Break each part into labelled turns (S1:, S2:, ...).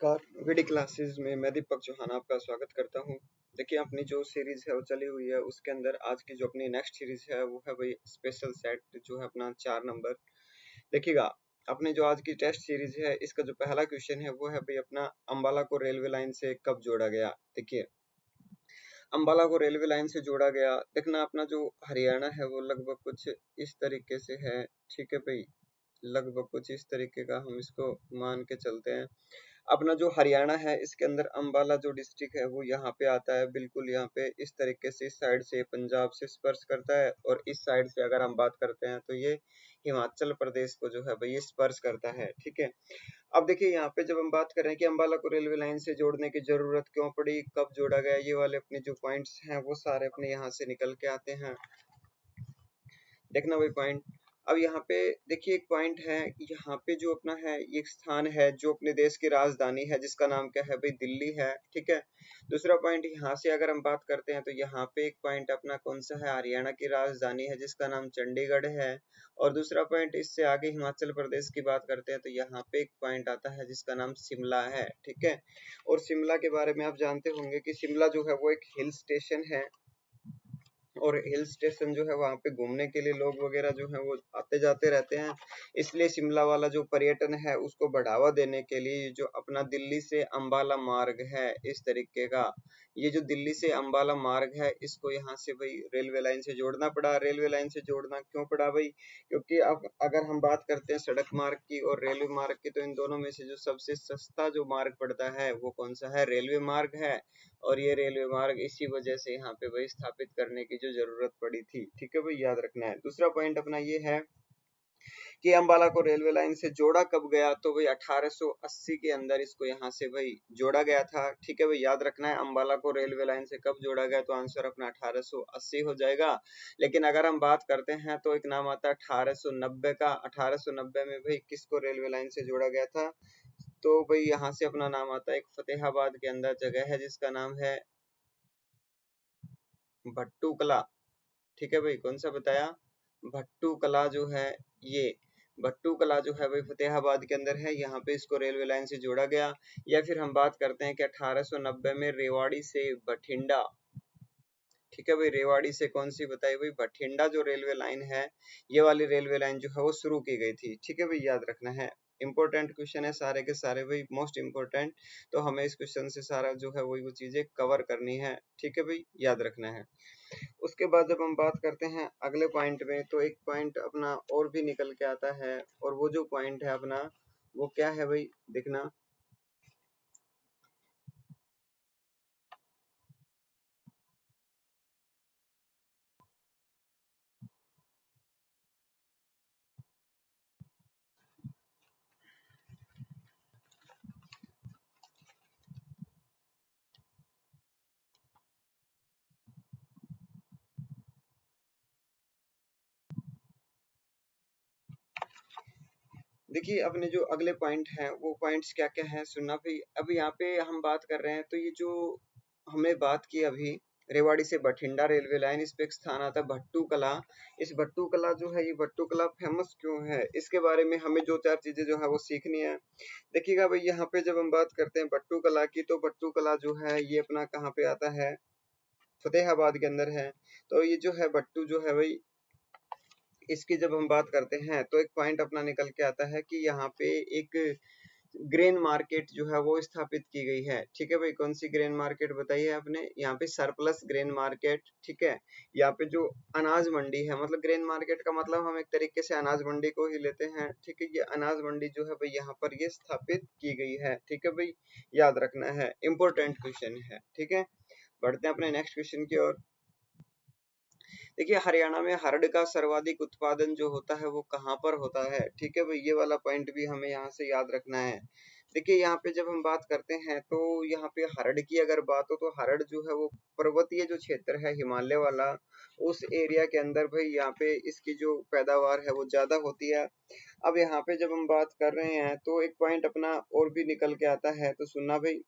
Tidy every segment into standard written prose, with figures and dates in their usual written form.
S1: नमस्कार। VD classes में मैं दीपक चौहान आपका स्वागत करता हूं। देखिए, अपनी जो सीरीज है वो चली हुई है, उसके अंदर आज की जो अपनी नेक्स्ट सीरीज है वो है भाई स्पेशल सेट, जो है अपना 4 नंबर। देखिएगा, अपनी जो आज की टेस्ट सीरीज है, इसका जो पहला क्वेश्चन है वो है भाई अपना अंबाला को रेलवे लाइन से कब जोड़ा गया। देखिए, अंबाला को रेलवे लाइन से जोड़ा गया, देखना अपना जो हरियाणा है वो लगभग कुछ इस तरीके से है। ठीक है भाई, लगभग कुछ इस तरीके का हम इसको मान के चलते हैं। अपना जो हरियाणा है, इसके अंदर अंबाला जो डिस्ट्रिक्ट है वो यहाँ पे आता है, बिल्कुल यहाँ पे इस तरीके से, इस साइड से पंजाब से स्पर्श करता है, और इस साइड से अगर हम बात करते हैं तो ये हिमाचल प्रदेश को जो है भाई ये स्पर्श करता है। ठीक है, अब देखिए यहाँ पे जब हम बात कर रहे हैं कि अंबाला को रेलवे लाइन से जोड़ने की जरूरत क्यों पड़ी, कब जोड़ा गया, ये वाले अपने जो पॉइंट्स हैं वो सारे अपने यहाँ से निकल के आते हैं। देखना भाई पॉइंट, अब यहाँ पे देखिए एक पॉइंट है, यहाँ पे जो अपना है एक स्थान है जो अपने देश की राजधानी है, जिसका नाम क्या है भाई, दिल्ली है। ठीक है, दूसरा पॉइंट यहाँ से अगर हम बात करते हैं तो यहाँ पे एक पॉइंट अपना कौन सा है, हरियाणा की राजधानी है जिसका नाम चंडीगढ़ है। और दूसरा पॉइंट इससे आगे हिमाचल प्रदेश की बात करते हैं तो यहाँ पे एक पॉइंट आता है जिसका नाम शिमला है। ठीक है, और शिमला के बारे में आप जानते होंगे कि शिमला जो है वो एक हिल स्टेशन है, और हिल स्टेशन जो है वहाँ पे घूमने के लिए लोग वगैरह जो है वो आते जाते रहते हैं। इसलिए शिमला वाला जो पर्यटन है उसको बढ़ावा देने के लिए जो अपना दिल्ली से अंबाला मार्ग है, इस तरीके का ये जो दिल्ली से अंबाला मार्ग है, इसको यहाँ से भाई रेलवे लाइन से जोड़ना पड़ा। रेलवे लाइन से जोड़ना क्यों पड़ा भाई, क्योंकि अब अगर हम बात करते हैं सड़क मार्ग की और रेलवे मार्ग की, तो इन दोनों में से जो सबसे सस्ता जो मार्ग पड़ता है वो कौन सा है, रेलवे मार्ग है। और ये रेलवे मार्ग इसी वजह से यहाँ पे भाई स्थापित करने की जो जरूरत पड़ी थी। ठीक है भाई, याद रखना है। दूसरा पॉइंट अपना ये है कि अंबाला को रेलवे लाइन से जोड़ा कब गया, तो भाई 1880 के अंदर इसको यहाँ से भाई जोड़ा गया था। ठीक है भाई, याद रखना है अंबाला को रेलवे लाइन से कब जोड़ा गया, तो आंसर अपना 1880 हो जाएगा। लेकिन अगर हम बात करते हैं तो एक नाम आता है 1890 का। 1890 में भाई किसको रेलवे लाइन से जोड़ा गया था, तो भाई यहाँ से अपना नाम आता है, एक फतेहाबाद के अंदर जगह है जिसका नाम है भट्टू कला। ठीक है भाई, कौन सा बताया, भट्टू कला जो है ये, भट्टू कला जो है भाई फतेहाबाद के अंदर है, यहाँ पे इसको रेलवे लाइन से जोड़ा गया। या फिर हम बात करते हैं कि 1890 में रेवाड़ी से बठिंडा, ठीक है भाई, रेवाड़ी से कौन सी बताई भाई, बठिंडा जो रेलवे लाइन है, ये वाली रेलवे लाइन जो है वो शुरू की गई थी। ठीक है भाई, याद रखना है। इंपॉर्टेंट क्वेश्चन है सारे के सारे भाई, मोस्ट इंपॉर्टेंट, तो हमें इस क्वेश्चन से सारा जो है वो चीजें कवर करनी है। ठीक है भाई, याद रखना है। उसके बाद जब हम बात करते हैं अगले पॉइंट में, तो एक पॉइंट अपना और भी निकल के आता है, और वो जो पॉइंट है अपना वो क्या है भाई, देखना। देखिए, अपने जो अगले पॉइंट हैं वो पॉइंट्स क्या क्या है, सुनना भाई। अब यहाँ पे हम बात कर रहे हैं, तो ये जो हमने बात की अभी, रेवाड़ी से बठिंडा रेलवे लाइन, इस पे एक स्थान आता है भट्टू कला। इस भट्टू कला जो है, ये भट्टू कला फेमस क्यों है, इसके बारे में हमें दो चार चीजें जो है वो सीखनी है। देखिएगा भाई, यहाँ पे जब हम बात करते हैं भट्टू कला की, तो भट्टू कला जो है ये अपना कहाँ पे आता है, फतेहाबाद के अंदर है। तो ये जो है भट्टू जो है भाई, इसकी जब हम बात करते हैं तो एक पॉइंट अपना निकल के आता है कि यहाँ पे एक ग्रेन मार्केट जो है वो स्थापित की गई है। ठीक है भाई, कौन सी ग्रेन मार्केट बताइए आपने, यहाँ पे सरप्लस ग्रेन मार्केट। ठीक है, यहाँ पे जो अनाज मंडी है, मतलब ग्रेन मार्केट का मतलब हम एक तरीके से अनाज मंडी को ही लेते हैं। ठीक है, ये अनाज मंडी जो है भाई यहाँ पर ये स्थापित की गई है। ठीक है भाई, याद रखना है, इंपॉर्टेंट क्वेश्चन है। ठीक है, बढ़ते हैं अपने नेक्स्ट क्वेश्चन की ओर। देखिए, हरियाणा में हरड़ का सर्वाधिक उत्पादन जो होता है वो कहाँ पर होता है। ठीक है भाई, ये वाला पॉइंट भी हमें यहाँ से याद रखना है। देखिए, यहाँ पे जब हम बात करते हैं तो यहाँ पे हरड़ की अगर बात हो, तो हरड़ जो है वो पर्वतीय जो क्षेत्र है, हिमालय वाला, उस एरिया के अंदर भाई यहाँ पे इसकी जो पैदावार है वो ज्यादा होती है। अब यहाँ पे जब हम बात कर रहे हैं तो एक पॉइंट अपना और भी निकल के आता है, तो सुनना भाई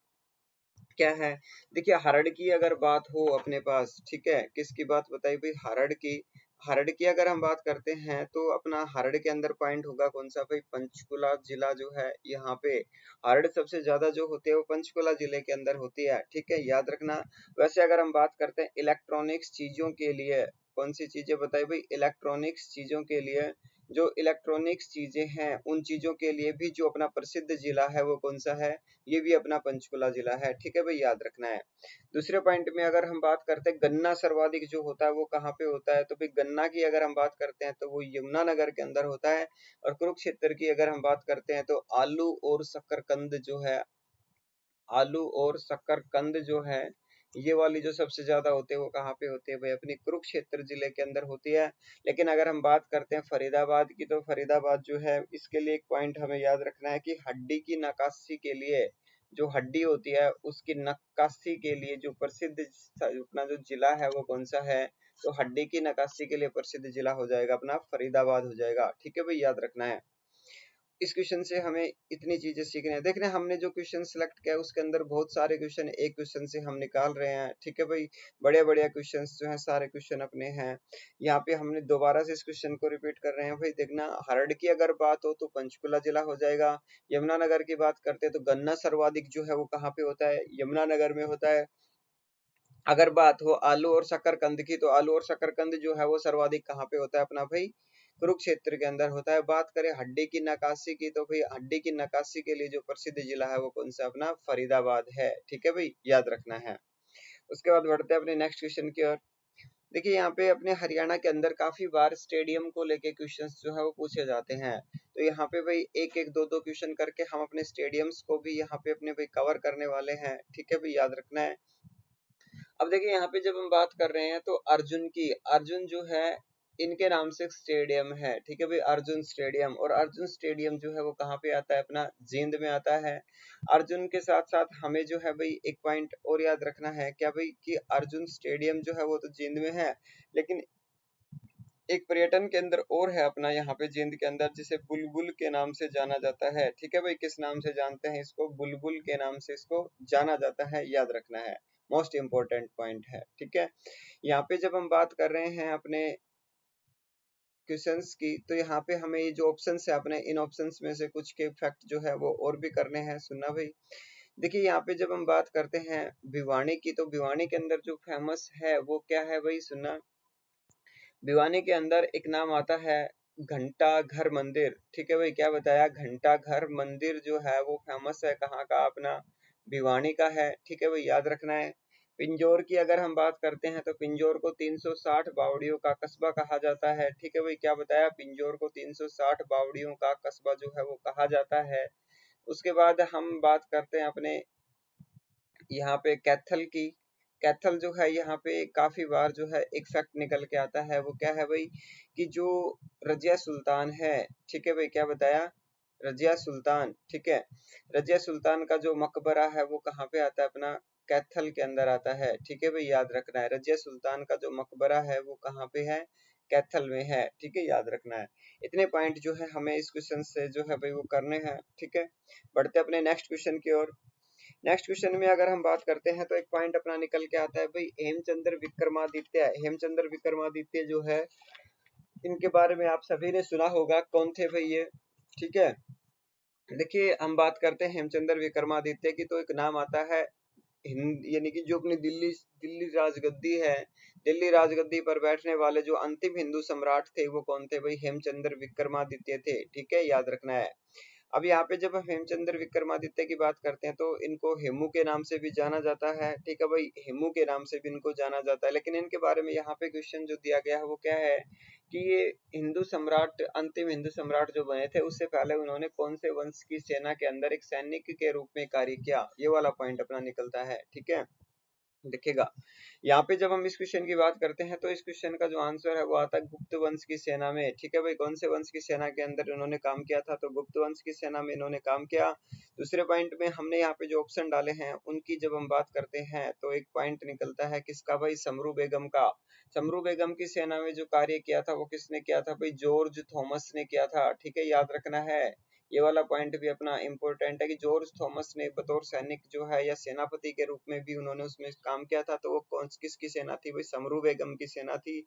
S1: क्या है। देखिए, हरड़ की अगर बात हो अपने पास, ठीक है, किसकी बात बताई भाई, हरड़ की। हरड़ की अगर हम बात करते हैं तो अपना हरड़ के अंदर पॉइंट होगा कौन सा भाई, पंचकुला जिला जो है यहाँ पे हरड़ सबसे ज्यादा जो होती है वो पंचकुला जिले के अंदर होती है, ठीक है, याद रखना। वैसे अगर हम बात करते हैं इलेक्ट्रॉनिक्स चीजों के लिए, कौन सी चीजें बताई भाई, इलेक्ट्रॉनिक्स चीजों के लिए, जो इलेक्ट्रॉनिक्स चीजें हैं उन चीजों के लिए भी जो अपना प्रसिद्ध जिला है वो कौन सा है, ये भी अपना पंचकुला जिला है, ठीक है भाई, याद रखना है। दूसरे पॉइंट में अगर हम बात करते हैं गन्ना सर्वाधिक जो होता है वो कहाँ पे होता है, तो भाई गन्ना की अगर हम बात करते हैं तो वो यमुनानगर के अंदर होता है। और कुरुक्षेत्र की अगर हम बात करते हैं तो आलू और शकरकंद जो है, आलू और शकरकंद जो है, ये वाली जो सबसे ज्यादा होते हैं वो कहाँ पे होते हैं भाई, अपनी कुरुक्षेत्र जिले के अंदर होती है। लेकिन अगर हम बात करते हैं फरीदाबाद की, तो फरीदाबाद जो है इसके लिए एक पॉइंट हमें याद रखना है कि हड्डी की नक्काशी के लिए, जो हड्डी होती है उसकी नक्काशी के लिए जो प्रसिद्ध अपना जो जिला है वो कौन सा है, तो हड्डी की नक्काशी के लिए प्रसिद्ध जिला हो जाएगा अपना फरीदाबाद हो जाएगा, ठीक है भाई, याद रखना है। इस क्वेश्चन से हमें इतनी चीजें सीखनी है। देख रहे हैं हमने जो क्वेश्चन सिलेक्ट किया है उसके अंदर बहुत सारे क्वेश्चन एक क्वेश्चन से हम निकाल रहे हैं, ठीक है भाई, बढ़िया बढ़िया क्वेश्चन जो है सारे क्वेश्चन अपने हैं। यहाँ पे हमने दोबारा से इस क्वेश्चन को रिपीट कर रहे हैं भाई, देखना हरड़ की अगर बात हो तो पंचकुला जिला हो जाएगा। यमुनानगर की बात करते हैं तो गन्ना सर्वाधिक जो है वो कहाँ पे होता है, यमुनानगर में होता है। अगर बात हो आलू और शकरकंद की, तो आलू और शकरकंद जो है वो सर्वाधिक कहाँ पे होता है अपना भाई, कुरुक्षेत्र के अंदर होता है। बात करें हड्डी की नक्काशी की, तो भाई हड्डी की नक्काशी के लिए जो प्रसिद्ध जिला है वो कौन सा, अपना फरीदाबाद है, ठीक है भाई, याद रखना है। उसके बाद बढ़ते हैं अपने नेक्स्ट क्वेश्चन की ओर। देखिए यहाँ पे अपने हरियाणा के अंदर काफी बार स्टेडियम को लेके क्वेश्चंस जो है वो पूछे जाते हैं, तो यहाँ पे भाई एक एक दो दो क्वेश्चन करके हम अपने स्टेडियम्स को भी यहाँ पे अपने भाई कवर करने वाले हैं, ठीक है भाई, याद रखना है। अब देखिए यहाँ पे जब हम बात कर रहे हैं तो अर्जुन की, अर्जुन जो है इनके नाम से स्टेडियम है, ठीक है भाई, अर्जुन स्टेडियम। और अर्जुन स्टेडियम जो है वो कहाँ पे आता है, अपना जींद में आता है। अर्जुन के साथ साथ हमें जो है भाई एक पॉइंट और याद रखना है, क्या भाई, कि अर्जुन स्टेडियम जो है वो तो जींद में है, लेकिन एक पर्यटन केंद्र और है अपना यहाँ पे जींद के अंदर, जिसे बुलबुल के नाम से जाना जाता है, ठीक है भाई, किस नाम से जानते हैं इसको, बुलबुल के नाम से इसको जाना जाता है, याद रखना है, मोस्ट इम्पोर्टेंट पॉइंट है, ठीक है। यहाँ पे जब हम बात कर रहे हैं अपने क्वेश्चंस की, तो यहाँ पे हमें ये जो ऑप्शंस है अपने, इन ऑप्शंस में से कुछ के फैक्ट जो है वो और भी करने हैं, सुनना भाई। देखिए यहाँ पे जब हम बात करते हैं भिवानी की, तो भिवानी के अंदर जो फेमस है वो क्या है भाई, सुनना। भिवानी के अंदर एक नाम आता है घंटा घर मंदिर, ठीक है भाई, क्या बताया, घंटा घर मंदिर जो है वो फेमस है, कहाँ का, अपना भिवानी का है, ठीक है भाई, याद रखना है। पिंजौर की अगर हम बात करते हैं तो पिंजौर को 360 बावड़ियों का कस्बा कहा जाता है, ठीक है भाई, क्या बताया, पिंजौर को 360 बावड़ियों का कस्बा जो है वो कहा जाता है। उसके बाद हम बात करते हैं अपने यहाँ पे कैथल की। कैथल जो है यहाँ पे काफी बार जो है एक फैक्ट निकल के आता है, वो क्या है भाई, कि जो रजिया सुल्तान है, ठीक है भाई, क्या बताया, रजिया सुल्तान, ठीक है, रजिया सुल्तान का जो मकबरा है वो कहाँ पे आता है, अपना कैथल के अंदर आता है, ठीक है भाई, याद रखना है, रजिया सुल्तान का जो मकबरा है वो कहाँ पे है, कैथल में है, ठीक है, याद रखना है। इतने पॉइंट जो है हमें इस क्वेश्चन से जो है भाई वो करने हैं, ठीक है। बढ़ते अपने नेक्स्ट क्वेश्चन की ओर। नेक्स्ट क्वेश्चन में अगर हम बात करते हैं तो एक पॉइंट अपना निकल के आता है भाई, हेमचंद्र विक्रमादित्य, हेमचंद्र विक्रमादित्य जो है इनके बारे में आप सभी ने सुना होगा, कौन थे भाई ये, ठीक है। देखिए हम बात करते हैं हेमचंद्र विक्रमादित्य की, तो एक नाम आता है हिंद, यानी कि जो अपनी दिल्ली दिल्ली राजगद्दी है, दिल्ली राजगद्दी पर बैठने वाले जो अंतिम हिंदू सम्राट थे वो कौन थे भाई, हेमचंद्र विक्रमादित्य थे, ठीक है, याद रखना है। अब यहाँ पे जब हम हेमचंद्र विक्रमादित्य की बात करते हैं तो इनको हेमू के नाम से भी जाना जाता है, ठीक है भाई, हेमू के नाम से भी इनको जाना जाता है। लेकिन इनके बारे में यहाँ पे क्वेश्चन जो दिया गया है वो क्या है, कि ये हिंदू सम्राट, अंतिम हिंदू सम्राट जो बने थे उससे पहले उन्होंने कौन से वंश की सेना के अंदर एक सैनिक के रूप में कार्य किया, ये वाला पॉइंट अपना निकलता है, ठीक है। दिखेगा यहाँ पे जब हम इस क्वेश्चन की बात करते हैं तो इस क्वेश्चन का जो आंसर है वो आता है गुप्त वंश की सेना में, ठीक है भाई, कौन से वंश की सेना के अंदर इन्होंने काम किया था, तो गुप्त वंश की सेना में इन्होंने काम किया। दूसरे पॉइंट में हमने यहाँ पे जो ऑप्शन डाले हैं उनकी जब हम बात करते हैं तो एक पॉइंट निकलता है किसका भाई, समरू बेगम का। समरू बेगम की सेना में जो कार्य किया था वो किसने किया था भाई, जॉर्ज थॉमस ने किया था, ठीक है, याद रखना है, ये वाला पॉइंट भी अपना इम्पोर्टेंट है कि जॉर्ज थॉमस ने बतौर सैनिक जो है या सेनापति के रूप में भी उन्होंने उसमें काम किया था। तो वो कौन किसकी सेना थी भाई? समरू बेगम की सेना थी।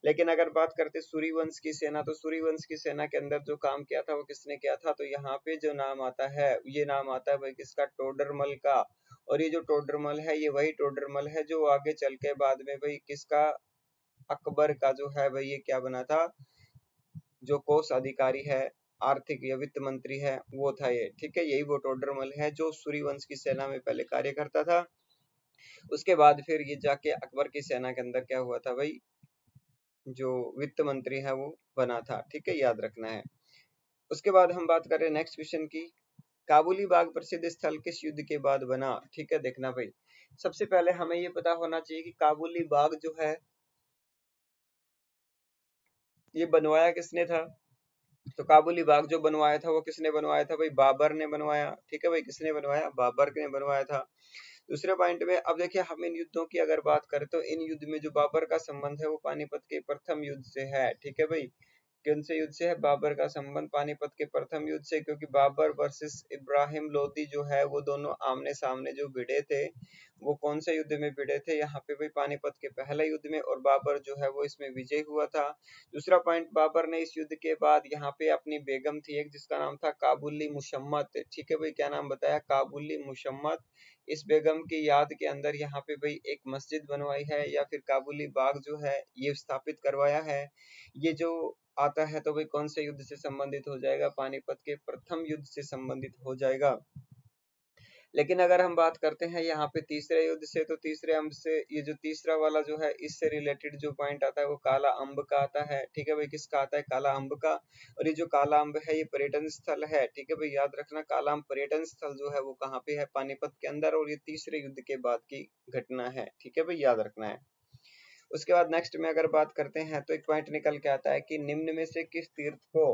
S1: लेकिन अगर बात करते सूर्यवंश की सेना, तो सूर्यवंश की सेना के अंदर जो काम किया था वो किसने किया था? तो यहाँ पे जो नाम आता है, ये नाम आता है भाई किसका? टोडरमल का। और ये जो टोडरमल है, ये वही टोडरमल है जो आगे चल के बाद में भाई किसका? अकबर का जो है भाई ये क्या बना था? जो कोष अधिकारी है, आर्थिक या वित्त मंत्री है, वो था ये। ठीक है, यही वो टोडरमल है जो सूर्यवंश की सेना में पहले कार्य करता था। उसके बाद फिर ये जाके अकबर की सेना के अंदर क्या हुआ था भाई? जो वित्त मंत्री है वो बना था। ठीक है, याद रखना है। उसके बाद हम बात करें नेक्स्ट क्वेश्चन की। काबुली बाग प्रसिद्ध स्थल किस युद्ध के बाद बना? ठीक है, देखना भाई, सबसे पहले हमें ये पता होना चाहिए कि काबुली बाग जो है ये बनवाया किसने था? तो काबुली बाग जो बनवाया था वो किसने बनवाया था भाई? बाबर ने बनवाया। ठीक है भाई, किसने बनवाया? बाबर ने बनवाया था। दूसरे पॉइंट में अब देखिए, हम इन युद्धों की अगर बात करें तो इन युद्ध में जो बाबर का संबंध है वो पानीपत के प्रथम युद्ध से है। ठीक है भाई, कौन से युद्ध से है? बाबर का संबंध पानीपत के प्रथम युद्ध से, क्योंकि बाबर वर्सेस इब्राहिम लोदी जो है वो दोनों आमने सामने जो भिड़े थे, वो कौन से युद्ध में भिड़े थे? यहाँ पे भाई पानीपत के पहले युद्ध में, और बाबर जो है वो इसमें विजय हुआ था। दूसरा पॉइंट, बाबर ने इस युद्ध के बाद यहाँ पे अपनी बेगम थी एक, जिसका नाम था काबुली मुशम्मत। ठीक है भाई, क्या नाम बताया? काबुली मुशम्मत। इस बेगम की याद के अंदर यहाँ पे भाई एक मस्जिद बनवाई है, या फिर काबुली बाग जो है ये स्थापित करवाया है। ये जो आता है तो भाई कौन से युद्ध से संबंधित हो जाएगा? पानीपत के प्रथम युद्ध से संबंधित हो जाएगा। लेकिन अगर हम बात करते हैं यहाँ पे तीसरे युद्ध से, तो तीसरे अम्ब से, ये जो तीसरा वाला जो है इससे रिलेटेड जो पॉइंट आता है वो काला अम्ब का आता है। ठीक है भाई, किसका आता है? काला अम्ब का। और ये जो काला अम्ब है ये पर्यटन स्थल है। ठीक है भाई, याद रखना, काला अम्ब पर्यटन स्थल जो है वो कहाँ पे है? पानीपत के अंदर, और ये तीसरे युद्ध के बाद की घटना है। ठीक है भाई, याद रखना है। उसके बाद नेक्स्ट में अगर बात करते हैं तो एक पॉइंट निकल के आता है कि निम्न में से किस तीर्थ को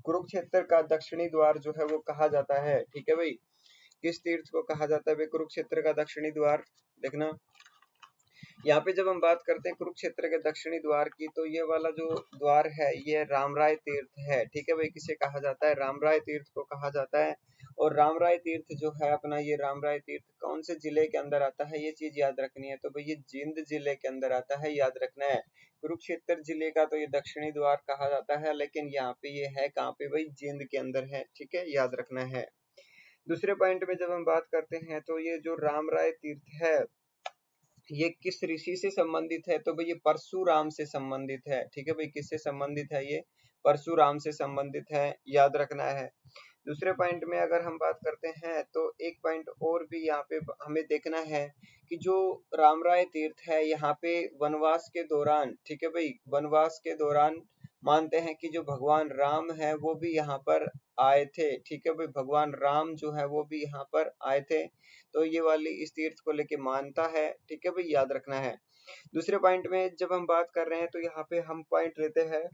S1: कुरुक्षेत्र का दक्षिणी द्वार जो है वो कहा जाता है? ठीक है भाई, किस तीर्थ को कहा जाता है भाई कुरुक्षेत्र का दक्षिणी द्वार? देखना, यहाँ पे जब हम बात करते हैं कुरुक्षेत्र के दक्षिणी द्वार की, तो ये वाला जो द्वार है ये रामराय तीर्थ है। ठीक है भाई, किसे कहा जाता है? रामराय तीर्थ को कहा जाता है। और रामराय तीर्थ जो है अपना, ये रामराय तीर्थ कौन से जिले के अंदर आता है? ये चीज याद रखनी है। तो भाई ये जींद जिले के अंदर आता है, याद रखना है। कुरुक्षेत्र जिले का तो ये दक्षिणी द्वार कहा जाता है, लेकिन यहाँ पे ये है कहाँ पे भाई? जींद के अंदर है। ठीक है, याद रखना है। दूसरे पॉइंट में जब हम बात करते हैं तो ये जो रामराय तीर्थ है ये किस ऋषि से संबंधित है? तो भाई ये परशुराम से संबंधित है। ठीक है भाई, किससे संबंधित है? ये परशुराम से संबंधित है, याद रखना है। दूसरे पॉइंट में अगर हम बात करते हैं तो एक पॉइंट और भी यहाँ पे हमें देखना है कि जो रामराय तीर्थ है यहाँ पे वनवास के दौरान, ठीक है भाई, वनवास के दौरान मानते हैं कि जो भगवान राम है वो भी यहाँ पर आए थे। ठीक है भाई, भगवान राम जो है वो भी यहाँ पर आए थे। तो ये वाली इस तीर्थ को लेके मानता है। ठीक है भाई, याद रखना है। दूसरे पॉइंट में जब हम बात कर रहे हैं तो यहाँ पे हम पॉइंट लेते हैं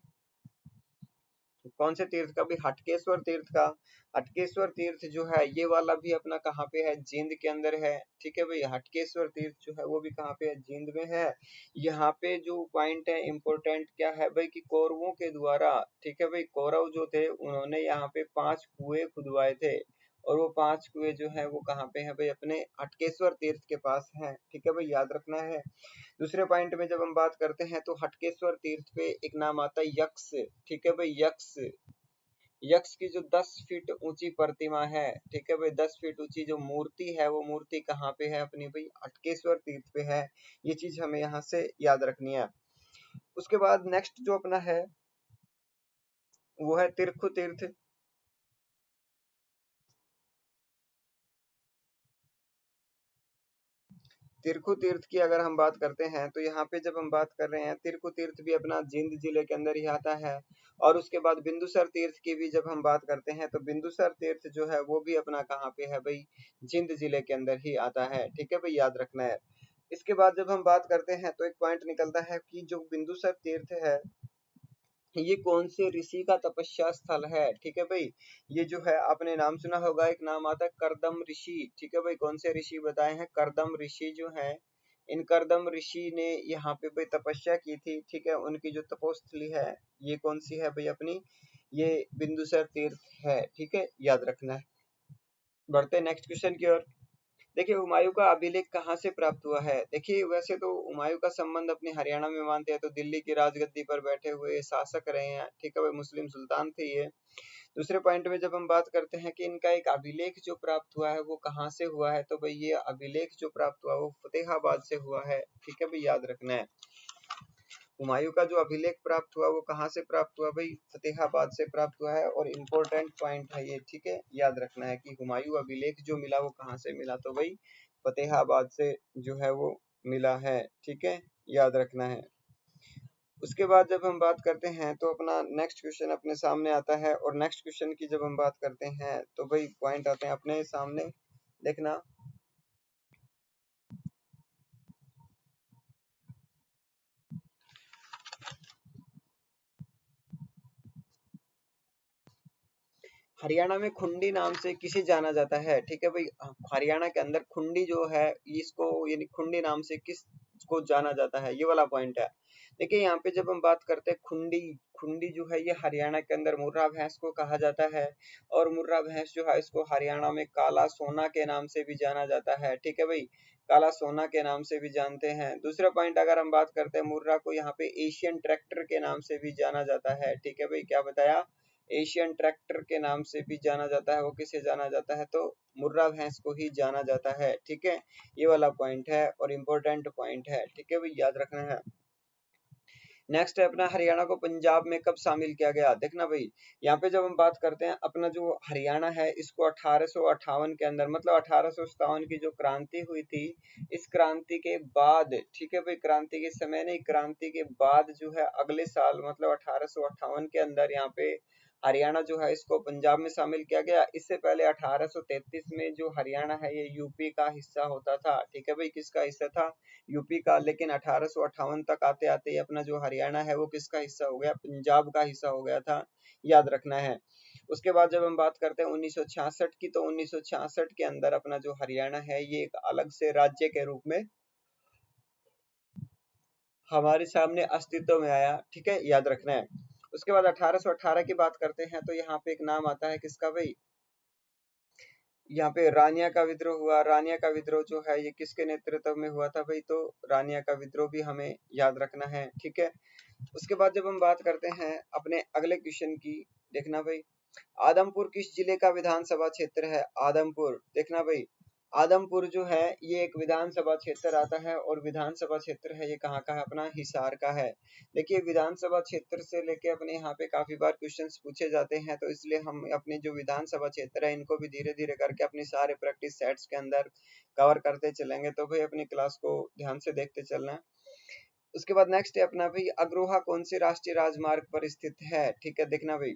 S1: कौन से तीर्थ का भी? हटकेश्वर तीर्थ का। हटकेश्वर तीर्थ जो है ये वाला भी अपना कहाँ पे है? जींद के अंदर है। ठीक है भाई, हटकेश्वर तीर्थ जो है वो भी कहाँ पे है? जींद में है। यहाँ पे जो पॉइंट है इम्पोर्टेंट क्या है भाई कि कौरवों के द्वारा, ठीक है भाई, कौरव जो थे उन्होंने यहाँ पे 5 कुएं खुदवाए थे, और वो 5 कुएं जो है वो कहाँ पे है भाई? अपने हटकेश्वर तीर्थ के पास है। ठीक है भाई, याद रखना है। दूसरे पॉइंट में जब हम बात करते हैं तो हटकेश्वर तीर्थ पे एक नाम आता है यक्ष। ठीक है भाई, यक्ष। यक्ष की जो 10 फीट ऊंची प्रतिमा है, ठीक है भाई, 10 फीट ऊंची जो मूर्ति है वो मूर्ति कहाँ पे है अपनी भाई? हटकेश्वर तीर्थ पे है। ये चीज हमें यहाँ से याद रखनी है। उसके बाद नेक्स्ट जो अपना है वो है तिरखु तीर्थ। तिरखु तीर्थ की अगर हम बात करते हैं तो यहाँ पे जब हम बात कर रहे हैं, तिरखु तीर्थ भी अपना जींद जिले के अंदर ही आता है। और उसके बाद बिंदुसर तीर्थ की भी जब हम बात करते हैं तो बिंदुसर तीर्थ जो है वो भी अपना कहाँ पे है भाई? जींद जिले के अंदर ही आता है। ठीक है भाई, याद रखना है। इसके बाद जब हम बात करते हैं तो एक पॉइंट निकलता है कि जो बिंदुसर तीर्थ है ये कौन से ऋषि का तपस्या स्थल है? ठीक है भाई, ये जो है आपने नाम सुना होगा, एक नाम आता है करदम ऋषि। ठीक है भाई, कौन से ऋषि बताए हैं? करदम ऋषि जो है, इन करदम ऋषि ने यहाँ पे भाई तपस्या की थी। ठीक है, उनकी जो तपोस्थली है ये कौन सी है भाई? अपनी ये बिंदुसर तीर्थ है, ठीक है, याद रखना है। बढ़ते नेक्स्ट क्वेश्चन की ओर। देखिए हुमायूं का अभिलेख कहाँ से प्राप्त हुआ है। देखिए वैसे तो हुमायूं का संबंध अपने हरियाणा में मानते हैं तो दिल्ली की राजगद्दी पर बैठे हुए शासक रहे हैं, ठीक है भाई, मुस्लिम सुल्तान थे ये। दूसरे पॉइंट में जब हम बात करते हैं कि इनका एक अभिलेख जो प्राप्त हुआ है वो कहाँ से हुआ है, तो भाई ये अभिलेख जो प्राप्त हुआ वो फतेहाबाद से हुआ है, ठीक है भाई, याद रखना है। हुमायूं का जो अभिलेख प्राप्त हुआ वो कहाँ से प्राप्त हुआ भाई, फतेहाबाद से प्राप्त हुआ है, और इम्पोर्टेंट पॉइंट है ये, ठीक है, याद रखना है कि हुमायूं अभिलेख जो मिला वो कहाँ से मिला, तो भाई फतेहाबाद से जो है वो मिला है, ठीक है, याद रखना है। उसके बाद जब हम बात करते हैं तो अपना नेक्स्ट क्वेश्चन अपने सामने आता है, और नेक्स्ट क्वेश्चन की जब हम बात करते हैं तो भाई पॉइंट आते हैं अपने सामने, देखना। हरियाणा में खुंडी नाम से किसे जाना जाता है, ठीक है भाई, हरियाणा के अंदर खुंडी जो है इसको यानी खुंडी नाम से किस को जाना जाता है, ये वाला पॉइंट है। देखिए यहाँ पे जब हम बात करते हैं खुंडी, खुंडी जो है ये हरियाणा के अंदर मुर्रा भैंस को कहा जाता है, और मुर्रा भैंस जो है इसको हरियाणा में काला सोना के नाम से भी जाना जाता है, ठीक है भाई, काला सोना के नाम से भी जानते हैं। दूसरा पॉइंट अगर हम बात करते हैं, मुर्रा को यहाँ पे एशियन ट्रैक्टर के नाम से भी जाना जाता है, ठीक है भाई, क्या बताया, एशियन ट्रैक्टर के नाम से भी जाना जाता है। वो किसे जाना जाता है, तो मुर्रा भैंस को ही जाना जाता है, ठीक है, ये वाला पॉइंट है और इम्पोर्टेंट पॉइंट है, ठीक है भाई, याद रखना है। नेक्स्ट है अपना हरियाणा को पंजाब में कब शामिल किया गया, देखना भाई, यहाँ पे जब हम बात करते हैं अपना जो हरियाणा है इसको 1858 के अंदर, मतलब 1857 की जो क्रांति हुई थी, इस क्रांति के बाद, ठीक है भाई, क्रांति के समय नहीं, क्रांति के बाद जो है अगले साल मतलब 1858 के अंदर यहाँ पे हरियाणा जो है इसको पंजाब में शामिल किया गया। इससे पहले 1833 में जो हरियाणा है ये यूपी का हिस्सा होता था, ठीक है भाई, किसका हिस्सा था, यूपी का। लेकिन 1858 तक आते आते ही अपना जो हरियाणा है वो किसका हिस्सा हो गया, पंजाब का हिस्सा हो गया था, याद रखना है। उसके बाद जब हम बात करते हैं 1966 की, तो 1966 के अंदर अपना जो हरियाणा है ये एक अलग से राज्य के रूप में हमारे सामने अस्तित्व में आया, ठीक है, याद रखना है। उसके बाद 1818 की बात करते हैं तो यहाँ पे एक नाम आता है किसका भाई, यहाँ पे रानिया का विद्रोह हुआ। रानिया का विद्रोह जो है ये किसके नेतृत्व में हुआ था भाई, तो रानिया का विद्रोह भी हमें याद रखना है, ठीक है। उसके बाद जब हम बात करते हैं अपने अगले क्वेश्चन की, देखना भाई, आदमपुर किस जिले का विधानसभा क्षेत्र है, आदमपुर, देखना भाई, आदमपुर जो है ये एक विधानसभा क्षेत्र आता है, और विधानसभा क्षेत्र है ये कहाँ का है, अपना हिसार का है। देखिए विधानसभा क्षेत्र से लेके अपने यहाँ पे काफी बार क्वेश्चंस पूछे जाते हैं, तो इसलिए हम अपने जो विधानसभा क्षेत्र है इनको भी धीरे धीरे करके अपने सारे प्रैक्टिस सेट्स के अंदर कवर करते चलेंगे, तो भाई अपनी क्लास को ध्यान से देखते चलना। उसके बाद नेक्स्ट है अपना भाई, अग्रोहा कौन से राष्ट्रीय राजमार्ग पर स्थित है, ठीक है, देखना भाई।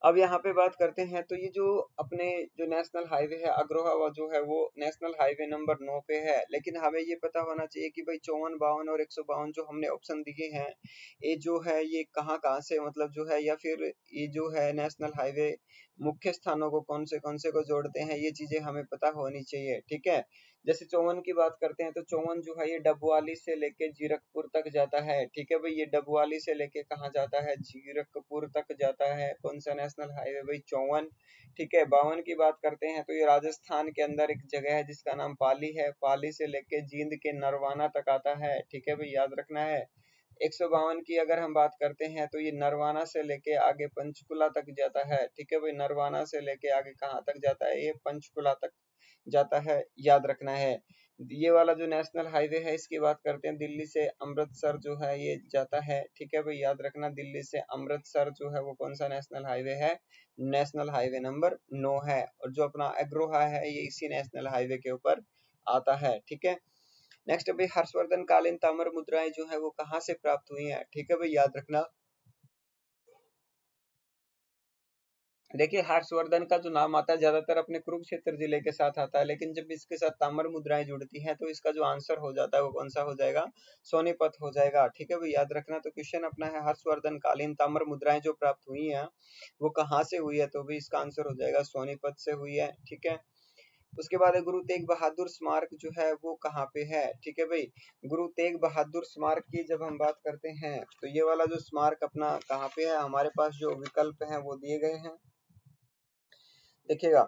S1: अब यहाँ पे बात करते हैं तो ये जो अपने जो नेशनल हाईवे है अग्रोहा जो है वो नेशनल हाईवे नंबर 9 पे है, लेकिन हमें ये पता होना चाहिए कि भाई 54, 52 और 152 जो हमने ऑप्शन दिए हैं ये जो है ये कहाँ कहाँ से मतलब जो है, या फिर ये जो है नेशनल हाईवे मुख्य स्थानों को कौन से को जोड़ते हैं, ये चीजें हमें पता होनी चाहिए, ठीक है। जैसे 54 की बात करते हैं तो 54 जो है ये डबवाली से लेके जीरकपुर तक जाता है, ठीक है भाई, ये डबवाली से लेके कहाँ जाता है, जीरकपुर तक जाता है, कौन सा नेशनल हाईवे भाई, 54, ठीक है। 52 की बात करते हैं तो ये राजस्थान के अंदर एक जगह है जिसका नाम पाली है, पाली से लेके जींद के नरवाना तक आता है, ठीक है भाई, याद रखना है। 152 की अगर हम बात करते हैं तो ये नरवाना से लेके आगे पंचकुला तक जाता है, ठीक है भाई, नरवाना से लेके आगे कहाँ तक जाता है, ये पंचकुला तक जाता है, याद रखना है। ये वाला जो नेशनल हाईवे है इसकी बात करते हैं, दिल्ली से अमृतसर जो है ये जाता है, ठीक है भाई, याद रखना, दिल्ली से अमृतसर जो है वो कौन सा नेशनल हाईवे है, नेशनल हाईवे नंबर 9 है, और जो अपना अग्रोहा है ये इसी नेशनल हाईवे के ऊपर आता है, ठीक है। नेक्स्ट भाई, हर्षवर्धन कालीन ताम्र मुद्राएं जो है वो कहाँ से प्राप्त हुई हैं, ठीक है भाई, याद रखना। देखिए हर्षवर्धन का जो नाम आता है ज्यादातर अपने कुरुक्षेत्र जिले के साथ आता है, लेकिन जब इसके साथ ताम्र मुद्राएं जुड़ती हैं तो इसका जो आंसर हो जाता है वो कौन सा हो जाएगा, सोनीपत हो जाएगा, ठीक है भाई, याद रखना। तो क्वेश्चन अपना है हर्षवर्धन कालीन ताम्र मुद्राएं जो प्राप्त हुई हैं वो कहाँ से हुई है, तो भाई इसका आंसर हो जाएगा सोनीपत से हुई है, ठीक है। उसके बाद गुरु तेग बहादुर स्मारक जो है वो कहाँ पे है, ठीक है भाई। गुरु तेग बहादुर स्मारक की जब हम बात करते हैं तो ये वाला जो स्मारक अपना कहाँ पे है, हमारे पास जो विकल्प हैं वो दिए गए हैं, देखिएगा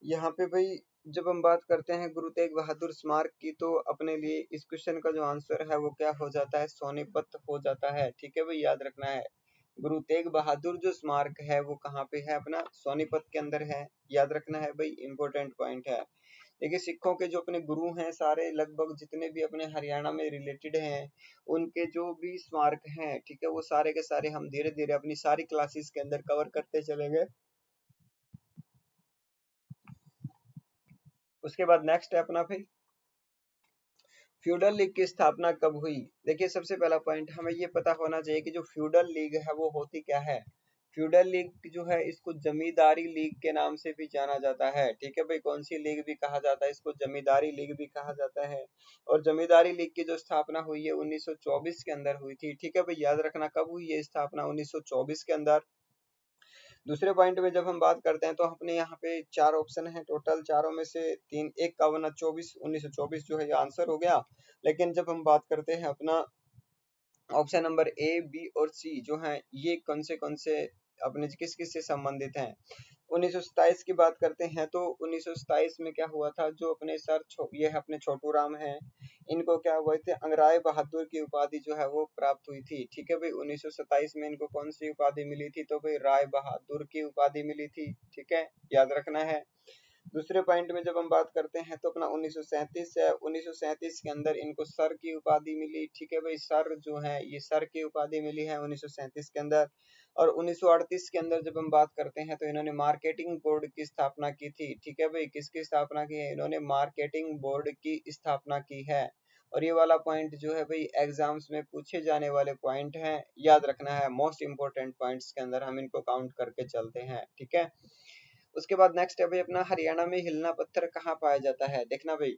S1: यहाँ पे भाई। जब हम बात करते हैं गुरु तेग बहादुर स्मारक की तो अपने लिए इस क्वेश्चन का जो आंसर है वो क्या हो जाता है, सोनीपत हो जाता है, ठीक है भाई, याद रखना है। गुरु तेग बहादुर जो स्मारक है वो कहाँ पे है, अपना सोनीपत के अंदर है, याद रखना है भाई, इंपॉर्टेंट पॉइंट है। देखिए सिखों के जो अपने गुरु हैं सारे लगभग जितने भी अपने हरियाणा में रिलेटेड हैं, उनके जो भी स्मारक हैं, ठीक है, वो सारे के सारे हम धीरे धीरे अपनी सारी क्लासेस के अंदर कवर करते चलेंगे। उसके बाद नेक्स्ट है अपना भाई, फ्यूडल लीग की स्थापना कब हुई। देखिए सबसे पहला पॉइंट हमें ये पता होना चाहिए कि जो फ्यूडल लीग है वो होती क्या है। फ्यूडल लीग जो है इसको जमींदारी लीग के नाम से भी जाना जाता है, ठीक है भाई, कौन सी लीग भी कहा जाता है इसको, जमींदारी लीग भी कहा जाता है। और जमींदारी लीग की जो स्थापना हुई है 1924 के अंदर हुई थी, ठीक है भाई, याद रखना कब हुई है स्थापना, 1924 के अंदर। दूसरे पॉइंट में जब हम बात करते हैं तो अपने यहाँ पे चार ऑप्शन है टोटल, चारों में से तीन, एक का वरना 1924 जो है ये आंसर हो गया। लेकिन जब हम बात करते हैं अपना ऑप्शन नंबर ए, बी और सी जो है ये कौन से अपने किस किस से संबंधित हैं। 1927 की बात करते हैं तो 1927 में क्या हुआ था, जो अपने सर ये है अपने छोटू राम हैं, इनको क्या हुए थे, अंग्राय बहादुर की उपाधि जो है वो प्राप्त हुई थी, ठीक है भाई। 1927 में इनको कौन सी उपाधि मिली थी, तो भाई राय बहादुर की उपाधि मिली थी, ठीक है, याद रखना है। दूसरे पॉइंट में जब हम बात करते हैं तो अपना 1937 है, 1937 के अंदर इनको सर की उपाधि मिली, ठीक है भाई, सर जो है ये सर की उपाधि मिली है 1937 के अंदर। और 1938 के अंदर जब हम बात करते हैं तो इन्होंने मार्केटिंग बोर्ड की स्थापना की थी, ठीक है भाई, किसकी स्थापना की है, इन्होंने मार्केटिंग बोर्ड की स्थापना की है। और ये वाला पॉइंट जो है भाई एग्जाम्स में पूछे जाने वाले पॉइंट हैं, याद रखना है, मोस्ट इंपोर्टेंट पॉइंट्स के अंदर हम इनको काउंट करके चलते हैं, ठीक है। उसके बाद नेक्स्ट है भाई अपना, हरियाणा में हिलना पत्थर कहाँ पाया जाता है, देखना भाई।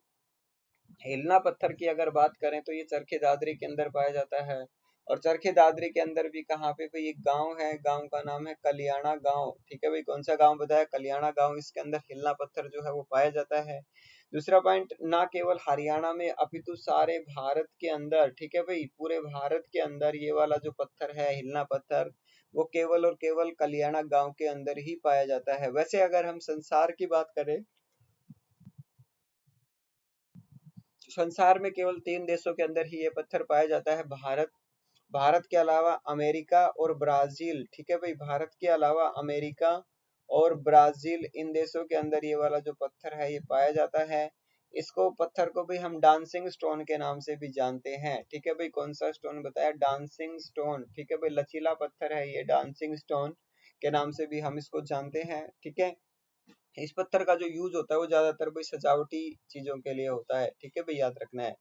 S1: हिलना पत्थर की अगर बात करें तो ये चरखे दादरी के अंदर पाया जाता है। और चरखे दादरी के अंदर भी कहाँ पे भाई, एक गांव है, गांव का नाम है कलियाणा गांव, ठीक है भाई, कौन सा गांव बताया, कलियाणा गांव, इसके अंदर हिलना पत्थर जो है वो पाया जाता है। दूसरा पॉइंट, ना केवल हरियाणा में अपितु सारे भारत के अंदर, ठीक है भाई, पूरे भारत के अंदर ये वाला जो पत्थर है हिलना पत्थर, वो केवल और केवल कलियाणा गांव के अंदर ही पाया जाता है। वैसे अगर हम संसार की बात करें, संसार में केवल 3 देशों के अंदर ही ये पत्थर पाया जाता है, भारत, भारत के अलावा अमेरिका और ब्राजील, ठीक है भाई, भारत के अलावा अमेरिका और ब्राजील, इन देशों के अंदर ये वाला जो पत्थर है ये पाया जाता है। इसको पत्थर को भी हम डांसिंग स्टोन के नाम से भी जानते हैं, ठीक है भाई, कौन सा स्टोन बताया, डांसिंग स्टोन, ठीक है भाई, लचीला पत्थर है ये, डांसिंग स्टोन के नाम से भी हम इसको जानते हैं, ठीक है। इस पत्थर का जो यूज होता है वो ज्यादातर भाई सजावटी चीजों के लिए होता है, ठीक है भाई, याद रखना है।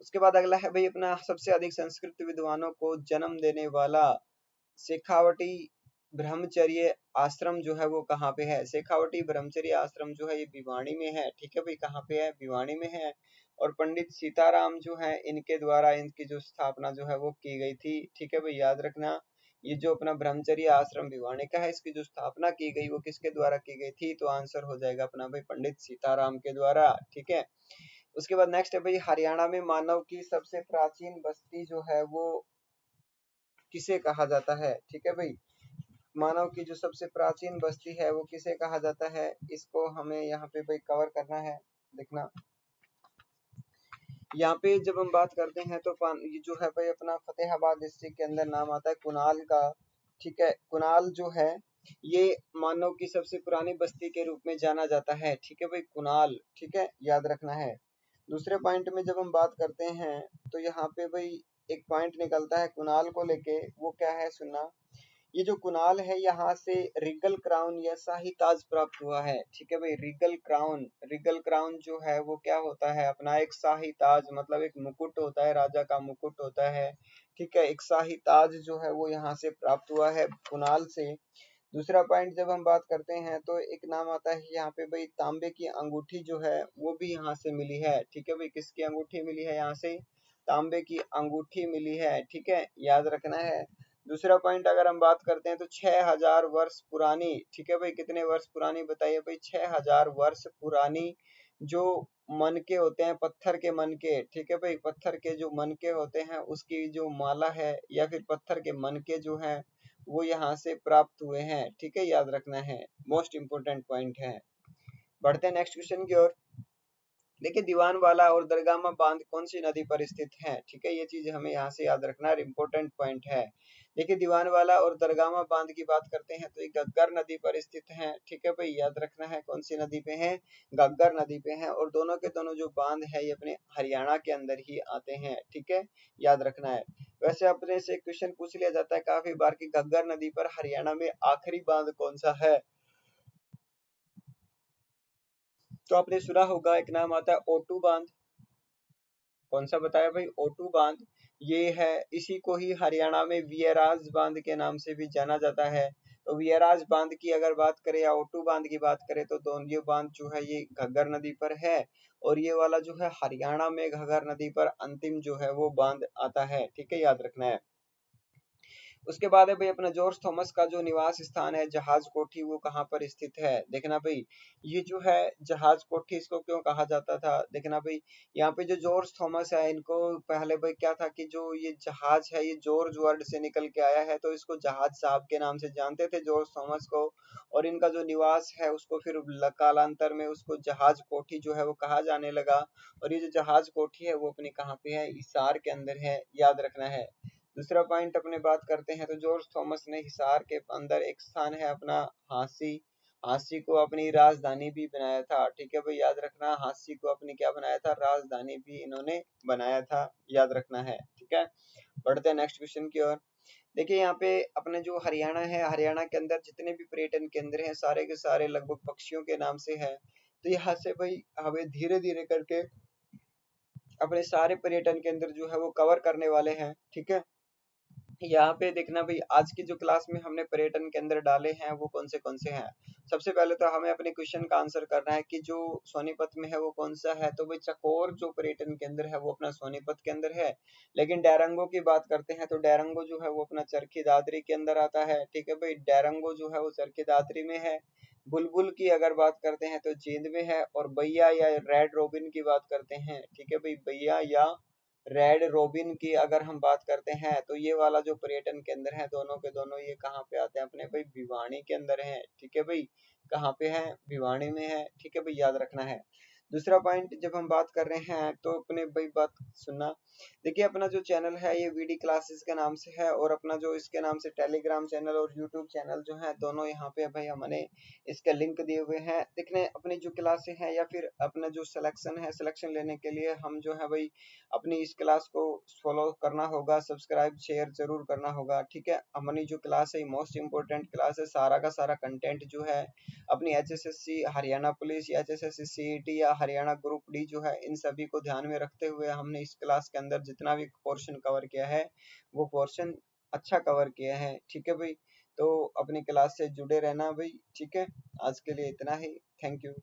S1: उसके बाद अगला है भाई अपना, सबसे अधिक संस्कृत विद्वानों को जन्म देने वाला शेखावटी ब्रह्मचर्य आश्रम जो है वो कहाँ पे है, शेखावटी ब्रह्मचर्य आश्रम जो है ये भिवानी में है, ठीक है भाई, कहाँ पे है, भिवानी में है। और पंडित सीताराम जो है इनके द्वारा इनकी जो स्थापना जो है वो की गई थी, ठीक है भाई, याद रखना। ये जो अपना ब्रह्मचर्य आश्रम भिवानी का है, इसकी जो स्थापना की गई वो किसके द्वारा की गई थी, तो आंसर हो जाएगा अपना भाई पंडित सीताराम के द्वारा, ठीक है। उसके बाद नेक्स्ट है भाई, हरियाणा में मानव की सबसे प्राचीन बस्ती जो है वो किसे कहा जाता है, ठीक है भाई, मानव की जो सबसे प्राचीन बस्ती है वो किसे कहा जाता है, इसको हमें यहाँ पे भाई कवर करना है, देखना। यहाँ पे जब हम बात करते हैं तो ये जो है भाई अपना फतेहाबाद डिस्ट्रिक्ट के अंदर नाम आता है कुणाल का, ठीक है, कुणाल जो है ये मानव की सबसे पुरानी बस्ती के रूप में जाना जाता है, ठीक है भाई, कुणाल, ठीक है, याद रखना है। दूसरे पॉइंट में जब हम बात करते हैं तो यहाँ पे भाई एक पॉइंट निकलता है कुणाल को लेके, वो क्या है सुनना। ये जो कुणाल है यहाँ से रिगल क्राउन या शाही ताज प्राप्त हुआ है, ठीक है भाई, रिगल क्राउन, रिगल क्राउन जो है वो क्या होता है, अपना एक शाही ताज, मतलब एक मुकुट होता है, राजा का मुकुट होता है, ठीक है, एक शाही ताज जो है वो यहाँ से प्राप्त हुआ है कुणाल से। दूसरा पॉइंट जब हम बात करते हैं तो एक नाम आता है यहाँ पे भाई, तांबे की अंगूठी जो है वो भी यहाँ से मिली है, ठीक है भाई, किसकी अंगूठी मिली है यहाँ से, तांबे की अंगूठी मिली है, ठीक है, याद रखना है। दूसरा पॉइंट अगर हम बात करते हैं तो 6000 वर्ष पुरानी, ठीक है भाई, कितने वर्ष पुरानी बताइए भाई, 6000 वर्ष पुरानी जो मनके होते हैं, पत्थर के मनके, ठीक है भाई, पत्थर के जो मनके होते हैं उसकी जो माला है या फिर पत्थर के मनके जो हैं वो यहाँ से प्राप्त हुए हैं, ठीक है, याद रखना है, मोस्ट इंपोर्टेंट पॉइंट है। बढ़ते हैं नेक्स्ट क्वेश्चन की ओर। देखिए दीवानवाला और दरगामा बांध कौन सी नदी पर स्थित है, ठीक है, ये चीज हमें यहाँ से याद रखना है, इम्पोर्टेंट पॉइंट है। देखिए दीवानवाला और दरगामा बांध की बात करते हैं तो ये घग्गर नदी पर स्थित है, ठीक है भाई, याद रखना है कौन सी नदी पे है, घग्गर नदी पे है, और दोनों के दोनों जो बांध है ये अपने हरियाणा के अंदर ही आते हैं, ठीक है, याद रखना है। वैसे अपने से क्वेश्चन पूछ लिया जाता है काफी बार कि घग्गर नदी पर हरियाणा में आखिरी बांध कौन सा है, तो आपने सुना होगा एक नाम आता है ओटू बांध। कौन सा बताया भाई, ओटू बांध, ये है, इसी को ही हरियाणा में वियराज बांध के नाम से भी जाना जाता है। तो वियराज बांध की अगर बात करें या ओटू बांध की बात करें तो दोनों ये बांध जो है ये घग्गर नदी पर है, और ये वाला जो है हरियाणा में घग्गर नदी पर अंतिम जो है वो बांध आता है, ठीक है, याद रखना है। उसके बाद है भाई अपना जॉर्ज थॉमस का जो निवास स्थान है जहाज कोठी वो कहाँ पर स्थित है, देखना भाई, ये जो है जहाज कोठी इसको क्यों कहा जाता था, देखना भाई, यहाँ पे जो जॉर्ज थॉमस है इनको पहले भाई क्या था कि जो ये जहाज है ये जॉर्ज वर्ड से निकल के आया है, तो इसको जहाज साहब के नाम से जानते थे जॉर्ज थॉमस को, और इनका जो निवास है उसको फिर कालांतर में उसको जहाज कोठी जो है वो कहा जाने लगा, और ये जो जहाज कोठी है वो अपनी कहाँ पे है, हिसार के अंदर है, याद रखना है। दूसरा पॉइंट अपने बात करते हैं तो जॉर्ज थॉमस ने हिसार के अंदर एक स्थान है अपना हांसी, हांसी को अपनी राजधानी भी बनाया था, ठीक है भाई, याद रखना, हांसी को अपनी क्या बनाया था, राजधानी भी इन्होंने बनाया था, याद रखना है, ठीक है। बढ़ते हैं नेक्स्ट क्वेश्चन की ओर। देखिए यहाँ पे अपने जो हरियाणा है, हरियाणा के अंदर जितने भी पर्यटन केंद्र हैं सारे के सारे लगभग पक्षियों के नाम से है, तो यहाँ से भाई हमें धीरे धीरे करके अपने सारे पर्यटन केंद्र जो है वो कवर करने वाले हैं, ठीक है। यहाँ पे देखना भाई आज की जो क्लास में हमने पर्यटन केंद्र डाले हैं वो कौन से हैं। सबसे पहले तो हमें अपने क्वेश्चन का आंसर करना है कि जो सोनीपत में है वो कौन सा है, तो भाई चकोर जो पर्यटन केंद्र है वो अपना सोनीपत के अंदर है। लेकिन डैरंगो की बात करते हैं तो डैरंगो जो है वो अपना चरखी दादरी के अंदर आता है, ठीक है भाई, डैरंगो जो है वो चरखी दादरी में है। बुलबुल की अगर बात करते हैं तो जींद में है, और बैया या रेड रोबिन की बात करते हैं, ठीक है भाई, बैया या रेड रोबिन की अगर हम बात करते हैं तो ये वाला जो पर्यटन केंद्र है दोनों के दोनों ये कहाँ पे आते हैं, अपने भाई भिवानी के अंदर है, ठीक है भाई, कहाँ पे है, भिवानी में है, ठीक है भाई, याद रखना है। दूसरा पॉइंट जब हम बात कर रहे हैं तो अपने भाई बात सुनना। देखिए अपना जो चैनल है ये वीडी क्लासेस के नाम से है, और अपना जो इसके नाम से टेलीग्राम चैनल और यूट्यूब चैनल जो है दोनों यहाँ पे भाई हमने इसके लिंक दिए हुए हैं। देखने अपनी जो क्लासें हैं या फिर अपना जो सिलेक्शन है, सिलेक्शन लेने के लिए हम जो है भाई अपनी इस क्लास को फॉलो करना होगा, सब्सक्राइब शेयर जरूर करना होगा, ठीक है। अपनी जो क्लास है मोस्ट इंपोर्टेंट क्लास है, सारा का सारा कंटेंट जो है अपनी एचएसएससी हरियाणा पुलिस या एचएसएससी सीईटी या हरियाणा ग्रुप डी जो है इन सभी को ध्यान में रखते हुए हमने इस क्लास के अंदर जितना भी पोर्शन कवर किया है वो पोर्शन अच्छा कवर किया है, ठीक है भाई। तो अपनी क्लास से जुड़े रहना भाई, ठीक है। आज के लिए इतना ही, थैंक यू।